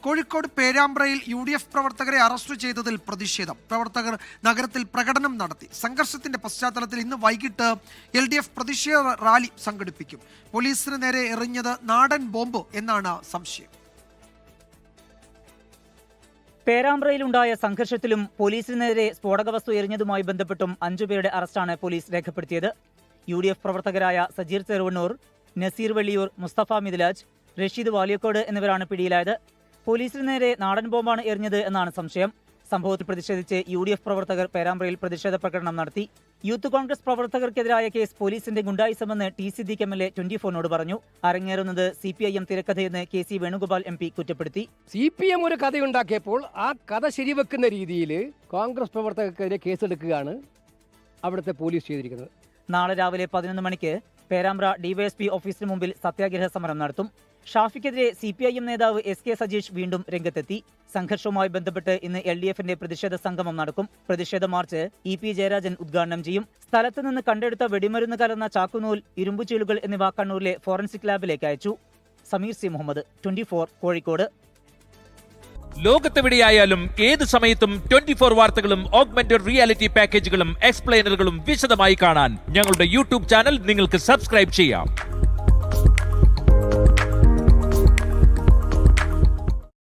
Kozhikode പേരാമ്പ്രയിൽ UDF പ്രവർത്തകരെ arrest ചെയ്തതിൽ പ്രതിഷേധം. പ്രവർത്തകർ നഗരത്തിൽ പ്രകടനം നടത്തി. സംഘർഷത്തിന്റെ പശ്ചാത്തലത്തിൽ ഇന്ന് വൈകിട്ട് LDF പ്രതിഷേധ റാലി സംഘടിപ്പിക്കും. പോലീസിന് നേരെ എറിഞ്ഞത് നാടൻ ബോംബ് എന്നാണ് സംശയം. പേരാമ്പ്രയിലുണ്ടായ സംഘർഷത്തിലും പോലീസിന് നേരെ സ്ഫോടക വസ്തു എറിഞ്ഞതുമായി ബന്ധപ്പെട്ടും 5 പേരുടെ അറസ്റ്റാണ് പോലീസ് രേഖപ്പെടുത്തിയത്. UDF പ്രവർത്തകരായ സജീർ ചെറുവണ്ണൂർ, നസീർ വെള്ളിയൂർ, മുസ്തഫ മിദ്ലാജ്, റഷീദ് വാലിയക്കോട് എന്നിവരാണ് പിടിയിലായത്. പോലീസിന് നേരെ നാടൻ ബോംബാണ് എറിഞ്ഞത് എന്നാണ് സംശയം. സംഭവത്തിൽ പ്രതിഷേധിച്ച് UDF പ്രവർത്തകർ പേരാമ്പ്രയിൽ പ്രതിഷേധ പ്രകടനം നടത്തി. യൂത്ത് കോൺഗ്രസ് പ്രവർത്തകർക്കെതിരായ കേസ് പോലീസിന്റെ ഗുണ്ടായിസമെന്ന് T സിദ്ദീഖ് MLA 24 പറഞ്ഞു. അരങ്ങേറുന്നത് CPIM തിരക്കഥയെന്ന് KC വേണുഗോപാൽ MP കുറ്റപ്പെടുത്തി. CPM ഒരു കഥയുണ്ടാക്കിയപ്പോൾ ആ കഥ ശരിവെക്കുന്ന രീതിയിൽ കോൺഗ്രസ് പ്രവർത്തകർക്കെതിരെ കേസെടുക്കുകയാണ് അവിടുത്തെ പോലീസ് ചെയ്തിരിക്കുന്നത്. നാളെ രാവിലെ 11 മണിക്ക് പേരാമ്പ്ര DYSP ഓഫീസിന് മുമ്പിൽ സത്യാഗ്രഹ സമരം നടത്തും. ഷാഫിക്കെതിരെ CPIM നേതാവ് SK സജീഷ് വീണ്ടും രംഗത്തെത്തി. സംഘർഷവുമായി ബന്ധപ്പെട്ട് ഇന്ന് LDFന്റെ പ്രതിഷേധ സംഗമം നടക്കും. പ്രതിഷേധ മാർച്ച് EP ജയരാജൻ ഉദ്ഘാടനം ചെയ്യും. സ്ഥലത്ത് നിന്ന് കണ്ടെടുത്ത വെടിമരുന്ന് കലർന്ന ചാക്കുനൂൽ, ഇരുമ്പുചീളുകൾ എന്നിവ കണ്ണൂരിലെ ഫോറൻസിക് ലാബിലേക്ക് അയച്ചു. സമീർ C മുഹമ്മദ്, 24 കോഴിക്കോട്. ലോകത്തെവിടെയായാലും ഏത് സമയത്തും 24 വാർത്തകളും ഓഗ്മെന്റഡ് റിയാലിറ്റി പാക്കേജുകളും എക്സ്പ്ലെയിനറുകളും വിശദമായി കാണാൻ ഞങ്ങളുടെ YouTube ചാനൽ നിങ്ങൾക്ക് സബ്സ്ക്രൈബ് ചെയ്യാം.